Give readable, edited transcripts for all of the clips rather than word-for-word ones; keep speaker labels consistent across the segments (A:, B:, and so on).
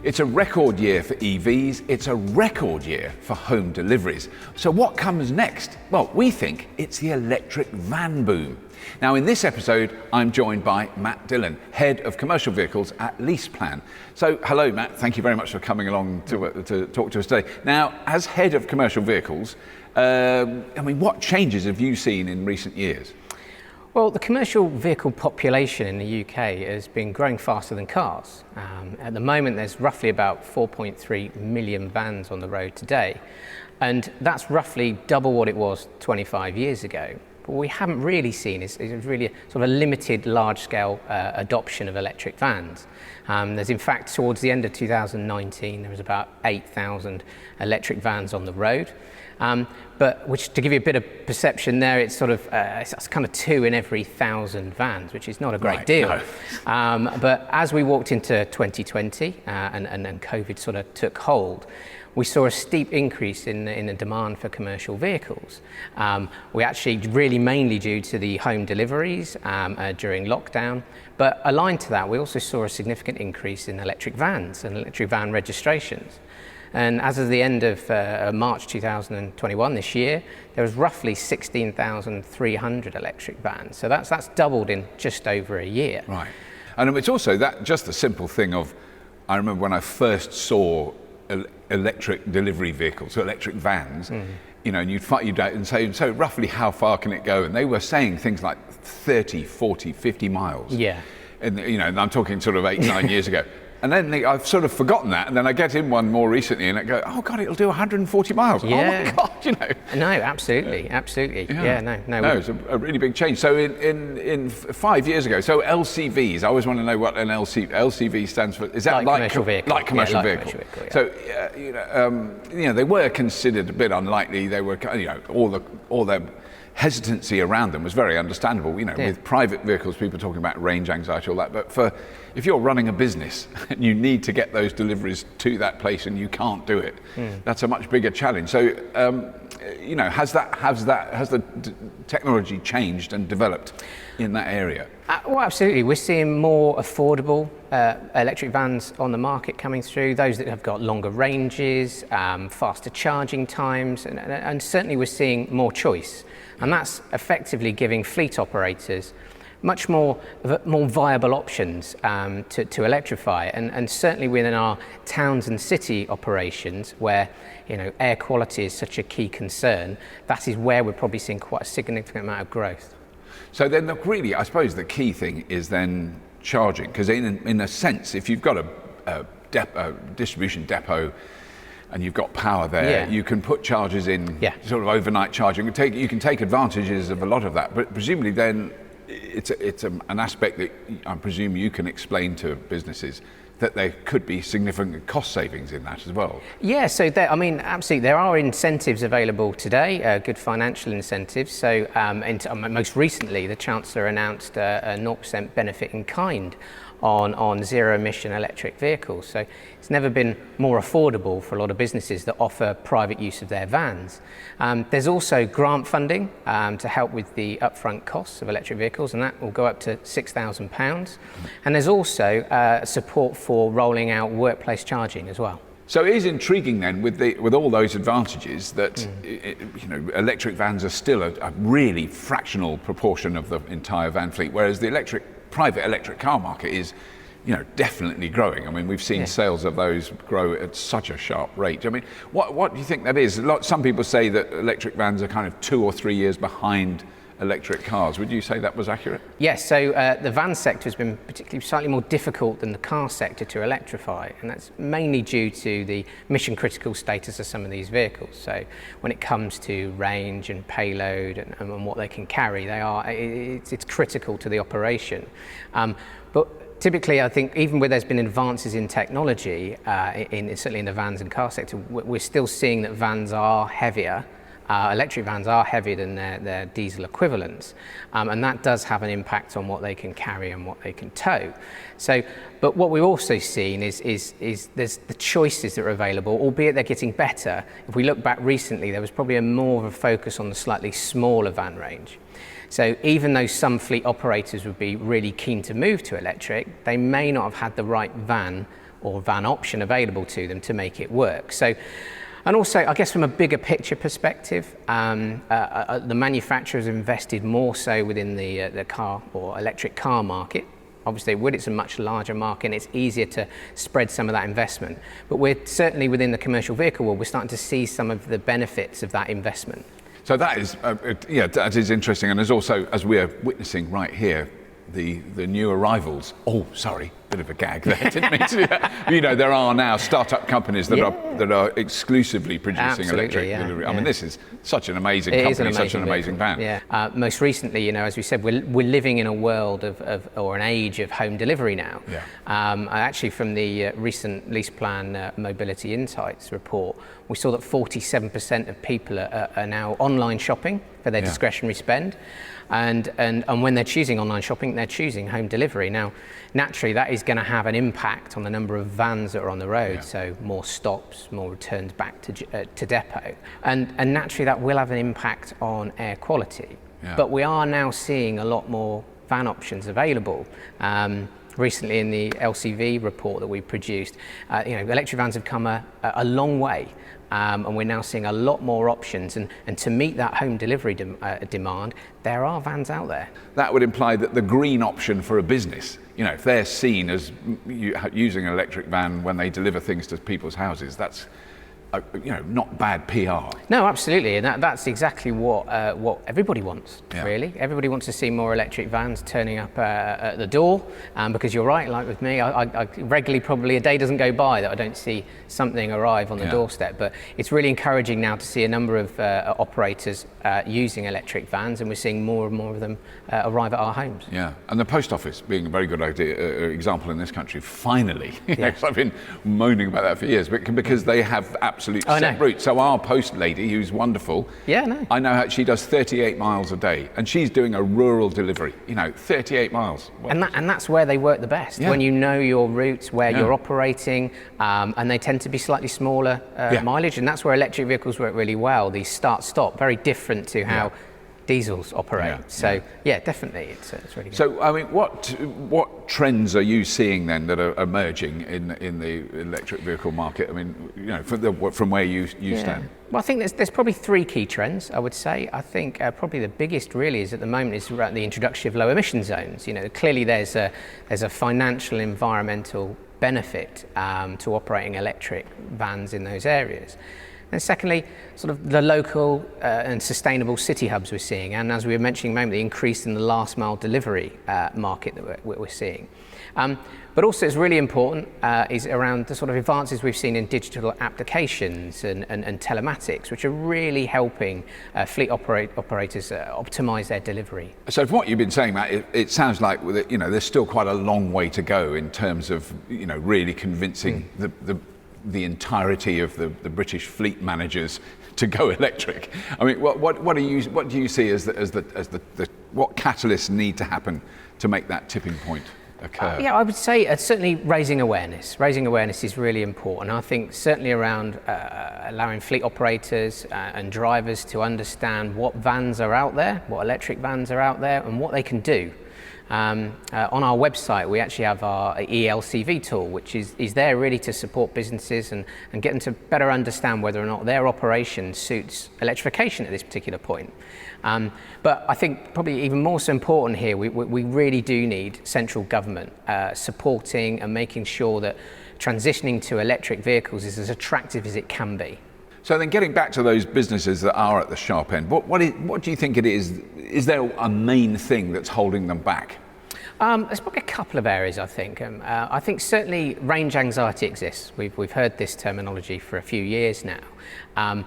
A: It's a record year for EVs, it's a record year for home deliveries. So what comes next? Well, we think it's the electric van boom. Now in this episode, I'm joined by Matt Dillon, Head of Commercial Vehicles at LeasePlan. So hello Matt, thank you very much for coming along to talk to us today. Now, as Head of Commercial Vehicles, what changes have you seen in recent years?
B: Well, the commercial vehicle population in the UK has been growing faster than cars. At the moment, there's roughly about 4.3 million vans on the road today, and that's roughly double what it was 25 years ago. But what we haven't really seen is really a sort of a limited large-scale adoption of electric vans. There's in fact, towards the end of 2019, there was about 8,000 electric vans on the road. But which, to give you a bit of perception there, it's sort of it's kind of 2 in every 1,000 vans, which is not a great deal. No. But as we walked into 2020 and then COVID sort of took hold, we saw a steep increase in the demand for commercial vehicles. We actually really mainly due to the home deliveries during lockdown, but aligned to that, we also saw a significant increase in electric vans and electric van registrations. And as of the end of March 2021, this year, there was roughly 16,300 electric vans. So that's doubled in just over a year.
A: Right. And it's also that just the simple thing of, I remember when I first saw electric delivery vehicles, so electric vans, and you'd out and say, so roughly how far can it go? And they were saying things like 30, 40, 50 miles.
B: Yeah.
A: And I'm talking sort of 8-9 years ago. And then I've sort of forgotten that, and then I get in one more recently, and I go, "Oh God, it'll do 140 miles."
B: Yeah.
A: Oh my God,
B: No, absolutely. Yeah,
A: no, it's a really big change. So in 5 years ago, so LCVs. I always want to know what an LCV stands for. Is that
B: light commercial vehicle?
A: Light commercial vehicle.
B: Yeah.
A: So they were considered a bit unlikely. They were, all the hesitancy around them was very understandable. With private vehicles, people talking about range anxiety, all that. But if you're running a business and you need to get those deliveries to that place and you can't do it, that's a much bigger challenge. So, has the technology changed and developed in that area?
B: Well, absolutely. We're seeing more affordable electric vans on the market coming through, those that have got longer ranges, faster charging times, and certainly we're seeing more choice. And that's effectively giving fleet operators much more viable options to electrify, and certainly within our towns and city operations where air quality is such a key concern, that is where we're probably seeing quite a significant amount of growth.
A: So then really, I suppose the key thing is then charging, because in a sense, if you've got a distribution depot and you've got power there, you can put chargers in, sort of overnight charging. You can take advantages of a lot of that, but presumably then it's an aspect that I presume you can explain to businesses that there could be significant cost savings in that as well.
B: Yeah, so absolutely, there are incentives available today, good financial incentives. So most recently, the Chancellor announced a 0% benefit in kind on zero-emission electric vehicles. So it's never been more affordable for a lot of businesses that offer private use of their vans. There's also grant funding to help with the upfront costs of electric vehicles, and that will go up to £6,000. And there's also support for rolling out workplace charging as well.
A: So it is intriguing then, with all those advantages, that electric vans are still a really fractional proportion of the entire van fleet, whereas the private electric car market is, definitely growing. I mean, we've seen sales of those grow at such a sharp rate. I mean, what do you think that is? Some people say that electric vans are kind of 2 or 3 years behind electric cars. Would you say that was accurate?
B: Yes, so the van sector has been particularly slightly more difficult than the car sector to electrify, and that's mainly due to the mission critical status of some of these vehicles. So when it comes to range and payload and what they can carry, it's critical to the operation. But typically, I think even where there's been advances in technology, certainly in the vans and car sector, we're still seeing that vans are heavier. Electric vans are heavier than their diesel equivalents, and that does have an impact on what they can carry and what they can tow. So, but what we've also seen is there's the choices that are available, albeit they're getting better. If we look back recently, there was probably more of a focus on the slightly smaller van range. So even though some fleet operators would be really keen to move to electric, they may not have had the right van or van option available to them to make it work. So, and also, I guess from a bigger picture perspective, the manufacturers have invested more so within the car or electric car market. Obviously, it's a much larger market and it's easier to spread some of that investment. But we're certainly within the commercial vehicle world, we're starting to see some of the benefits of that investment.
A: So that is, that is interesting. And there's also, as we're witnessing right here, the new arrivals. Oh, sorry, bit of a gag there. Didn't mean to do that. You know, there are now startup companies that are exclusively producing electric delivery. I mean, this is such an amazing company, such an amazing van.
B: Yeah. Most recently, you know, as we said, we're living in a world or an age of home delivery now.
A: Yeah.
B: Actually, from the recent LeasePlan Mobility Insights report, we saw that 47% of people are now online shopping for their discretionary spend. And when they're choosing online shopping, they're choosing home delivery. Now, naturally, that is going to have an impact on the number of vans that are on the road. So more stops, more returns back to depot. And naturally, that will have an impact on air quality. Yeah. But we are now seeing a lot more van options available. Recently in the LCV report that we produced, electric vans have come a long way. And we're now seeing a lot more options, and to meet that home delivery demand, there are vans out there.
A: That would imply that the green option for a business, you know, if they're seen as using an electric van when they deliver things to people's houses, that's not bad PR.
B: No, absolutely, and that's exactly what everybody wants. Really, everybody wants to see more electric vans turning up at the door. Because you're right, like with me, I regularly, probably a day doesn't go by that I don't see something arrive on the doorstep. But it's really encouraging now to see a number of operators using electric vans, and we're seeing more and more of them arrive at our homes.
A: Yeah, and the post office being a very good example in this country. Finally, because I've been moaning about that for years, but because they have absolute set route. So our post lady, who's wonderful, I know how she does 38 miles a day, and she's doing a rural delivery. 38 miles.
B: And that's where they work the best. When you know your routes, where you're operating, and they tend to be slightly smaller mileage, and that's where electric vehicles work really well. These start-stop, very different to how diesels operate. Definitely, it's really good.
A: So, I mean, what trends are you seeing then that are emerging in the electric vehicle market? I mean, from where you stand.
B: Well, I think there's probably three key trends, I would say. I think probably the biggest really is at the moment is around the introduction of low emission zones. Clearly there's a financial, environmental benefit to operating electric vans in those areas. And secondly, sort of the local and sustainable city hubs we're seeing, and as we were mentioning a moment, the increase in the last mile delivery market that we're seeing. But also it's really important is around the sort of advances we've seen in digital applications and telematics, which are really helping fleet operators optimize their delivery. So
A: from what you've been saying, Matt, it sounds like there's still quite a long way to go in terms of really convincing the entirety of the British fleet managers to go electric. I mean, what do you see as what catalysts need to happen to make that tipping point occur?
B: I would say certainly raising awareness. Raising awareness is really important. I think certainly around allowing fleet operators and drivers to understand what vans are out there, what electric vans are out there, and what they can do. On our website, we actually have our ELCV tool, which is there really to support businesses and get them to better understand whether or not their operation suits electrification at this particular point. But I think probably even more so important here, we really do need central government supporting and making sure that transitioning to electric vehicles is as attractive as it can be.
A: So then getting back to those businesses that are at the sharp end, what do you think it is? Is there a main thing that's holding them back?
B: There's probably a couple of areas, I think. I think certainly range anxiety exists. We've heard this terminology for a few years now.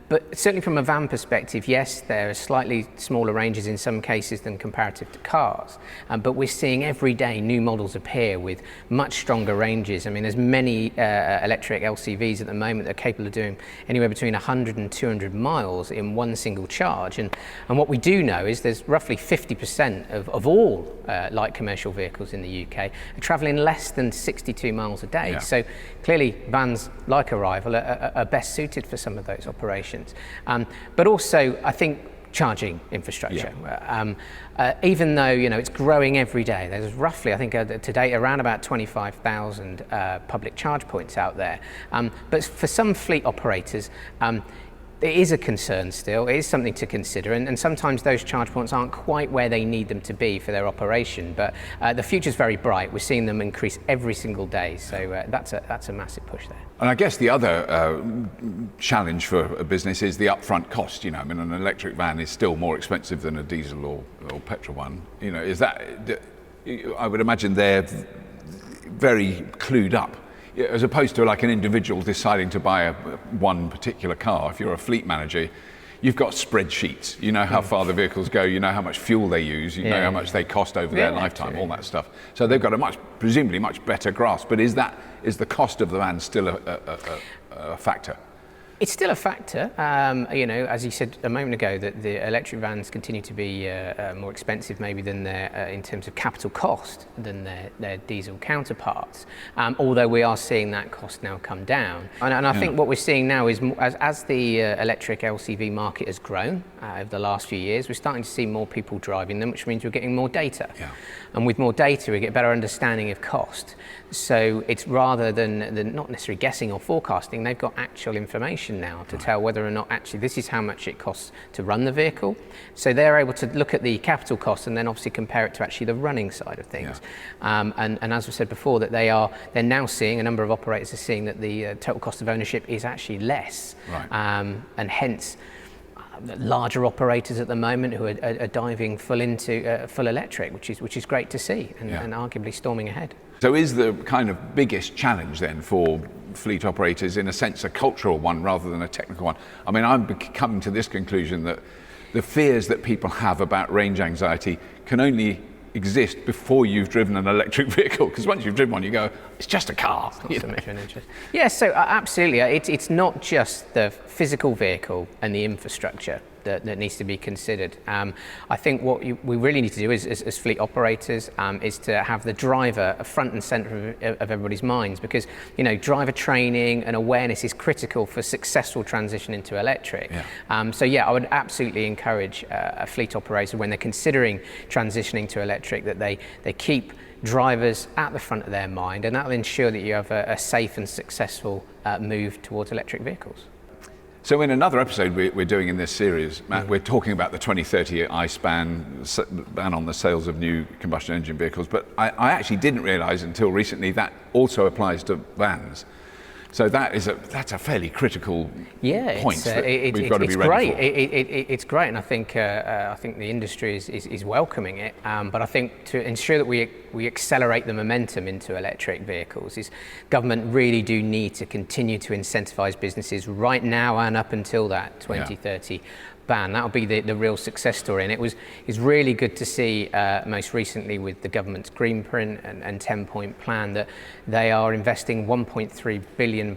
B: But certainly from a van perspective, yes, there are slightly smaller ranges in some cases than comparative to cars. But we're seeing every day new models appear with much stronger ranges. I mean, there's many electric LCVs at the moment that are capable of doing anywhere between 100 and 200 miles in one single charge. And what we do know is there's roughly 50% of all light commercial vehicles in the UK are travelling less than 62 miles a day. Yeah. So clearly vans like Arrival are best suited for some of those operations. But also, I think charging infrastructure. Even though it's growing every day, there's roughly, I think to date, around about 25,000 public charge points out there. But for some fleet operators, it is a concern still. It is something to consider, and sometimes those charge points aren't quite where they need them to be for their operation. But the future's very bright. We're seeing them increase every single day, so that's a massive push there.
A: And I guess the other challenge for a business is the upfront cost. I mean, an electric van is still more expensive than a diesel or petrol one. Is that? I would imagine they're very clued up, as opposed to like an individual deciding to buy one particular car. If you're a fleet manager, you've got spreadsheets. You know how far the vehicles go, you know how much fuel they use, you know how much they cost over their lifetime, all that stuff. So they've got presumably much better grasp. But is the cost of the van still a factor?
B: It's still a factor. As you said a moment ago, that the electric vans continue to be more expensive maybe than in terms of capital cost than their diesel counterparts. Although we are seeing that cost now come down. And I think what we're seeing now is as the electric LCV market has grown over the last few years, we're starting to see more people driving them, which means we're getting more data. And with more data, we get a better understanding of cost. So it's rather than not necessarily guessing or forecasting, they've got actual information now to tell whether or not actually this is how much it costs to run the vehicle. So they're able to look at the capital cost and then obviously compare it to actually the running side of things. And as we said before, that they're now seeing, a number of operators are seeing that the total cost of ownership is actually less. And hence, larger operators at the moment who are diving full into full electric, which is great to see, and arguably storming ahead.
A: So is the kind of biggest challenge then for fleet operators, in a sense, a cultural one rather than a technical one? I mean, I'm coming to this conclusion that the fears that people have about range anxiety can only exist before you've driven an electric vehicle, because once you've driven one, you go, it's just a car.
B: It's not so much of an interest. Yeah, so absolutely. It's not just the physical vehicle and the infrastructure that needs to be considered. I think what we really need to do as fleet operators is to have the driver front and centre of everybody's minds, because driver training and awareness is critical for successful transition into electric. I would absolutely encourage a fleet operator, when they're considering transitioning to electric, that they keep drivers at the front of their mind, and that will ensure that you have a safe and successful move towards electric vehicles.
A: So in another episode we're doing in this series, Matt, we're talking about the 2030 ICE ban on the sales of new combustion engine vehicles, but I actually didn't realise until recently that also applies to vans. So that's a fairly critical point that we've got to be ready for.
B: It's great, and I think the industry is welcoming it. But I think to ensure that we accelerate the momentum into electric vehicles, government really do need to continue to incentivise businesses right now and up until that 2030 ban. That'll be the real success story, and it's really good to see most recently with the government's Green Print and 10-point plan that they are investing £1.3 billion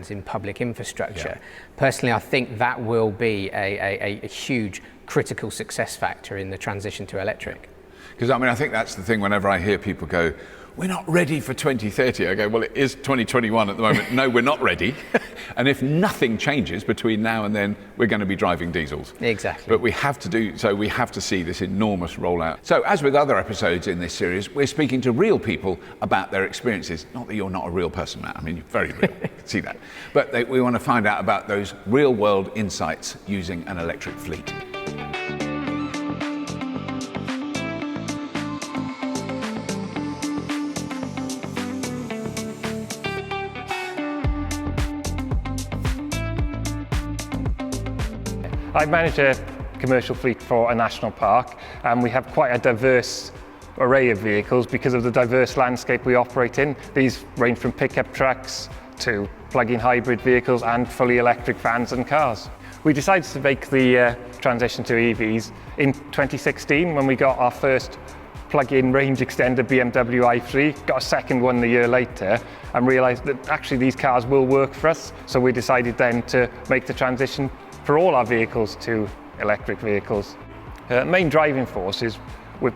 B: in public infrastructure. Personally, I think that will be a huge critical success factor in the transition to electric.
A: Because I think that's the thing. Whenever I hear people go, we're not ready for 2030, I go, well, it is 2021 at the moment. No, we're not ready. And if nothing changes between now and then, we're going to be driving diesels.
B: Exactly.
A: But we have to see this enormous rollout. So as with other episodes in this series, we're speaking to real people about their experiences. Not that you're not a real person, Matt. I mean, you're very real. See that. But we want to find out about those real world insights using an electric fleet.
C: I manage a commercial fleet for a national park, and we have quite a diverse array of vehicles because of the diverse landscape we operate in. These range from pickup trucks to plug-in hybrid vehicles and fully electric vans and cars. We decided to make the transition to EVs in 2016 when we got our first plug-in range extender BMW i3, got a second one a year later, and realised that actually these cars will work for us. So we decided then to make the transition for all our vehicles to electric vehicles. Main driving force is we're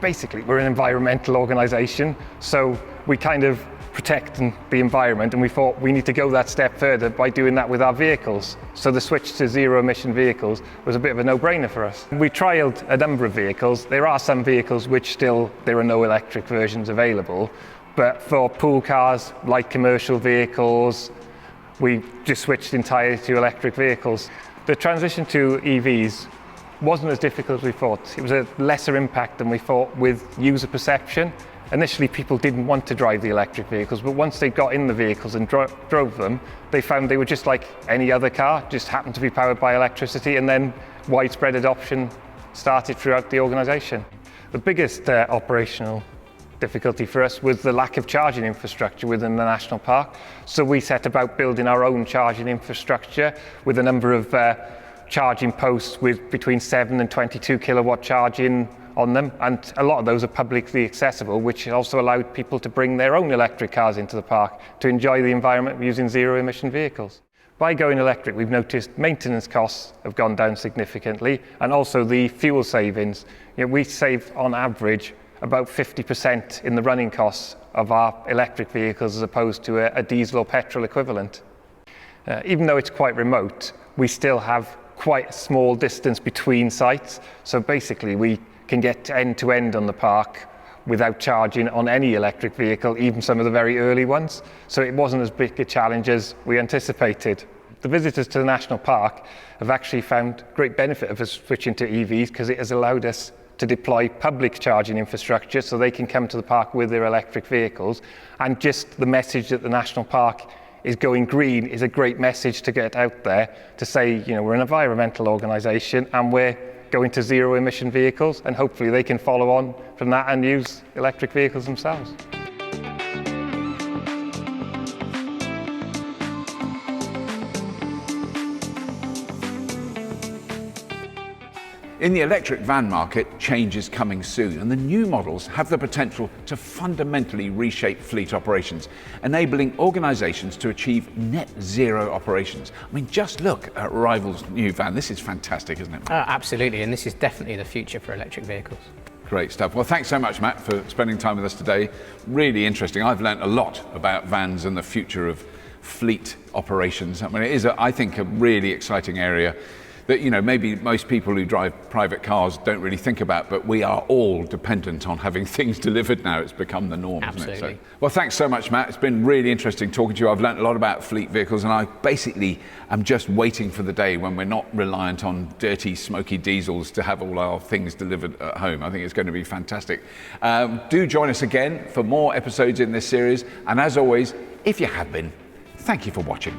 C: an environmental organisation, so we kind of protecting the environment, and we thought we need to go that step further by doing that with our vehicles. So the switch to zero emission vehicles was a bit of a no-brainer for us. We trialled a number of vehicles. There are some vehicles which still, there are no electric versions available, but for pool cars, light commercial vehicles, we just switched entirely to electric vehicles. The transition to EVs wasn't as difficult as we thought. It was a lesser impact than we thought with user perception. Initially, people didn't want to drive the electric vehicles, but once they got in the vehicles and drove them, they found they were just like any other car, just happened to be powered by electricity, and then widespread adoption started throughout the organisation. The biggest operational difficulty for us was the lack of charging infrastructure within the national park. So we set about building our own charging infrastructure with a number of charging posts with between 7 and 22 kilowatt charging on them, and a lot of those are publicly accessible, which also allowed people to bring their own electric cars into the park to enjoy the environment using zero emission vehicles. By going electric, we've noticed maintenance costs have gone down significantly, and also the fuel savings. We save on average about 50% in the running costs of our electric vehicles as opposed to a diesel or petrol equivalent. Even though it's quite remote, we still have quite a small distance between sites, so basically we can get end to end on the park without charging on any electric vehicle, even some of the very early ones. So it wasn't as big a challenge as we anticipated. The visitors to the national park have actually found great benefit of us switching to EVs because it has allowed us to deploy public charging infrastructure so they can come to the park with their electric vehicles. And just the message that the national park is going green is a great message to get out there to say, we're an environmental organisation and we're going to zero emission vehicles, and hopefully they can follow on from that and use electric vehicles themselves.
A: In the electric van market, change is coming soon, and the new models have the potential to fundamentally reshape fleet operations, enabling organisations to achieve net zero operations. I mean, just look at Arrival's new van. This is fantastic, isn't it?
B: Absolutely, and this is definitely the future for electric vehicles.
A: Great stuff. Well, thanks so much, Matt, for spending time with us today. Really interesting. I've learnt a lot about vans and the future of fleet operations. I mean, it is, I think, a really exciting area that maybe most people who drive private cars don't really think about, but we are all dependent on having things delivered now. It's become the norm,
B: Absolutely.
A: Isn't it? So, well, thanks so much, Matt. It's been really interesting talking to you. I've learnt a lot about fleet vehicles, and I basically am just waiting for the day when we're not reliant on dirty, smoky diesels to have all our things delivered at home. I think it's going to be fantastic. Do join us again for more episodes in this series, and as always, if you have been, thank you for watching.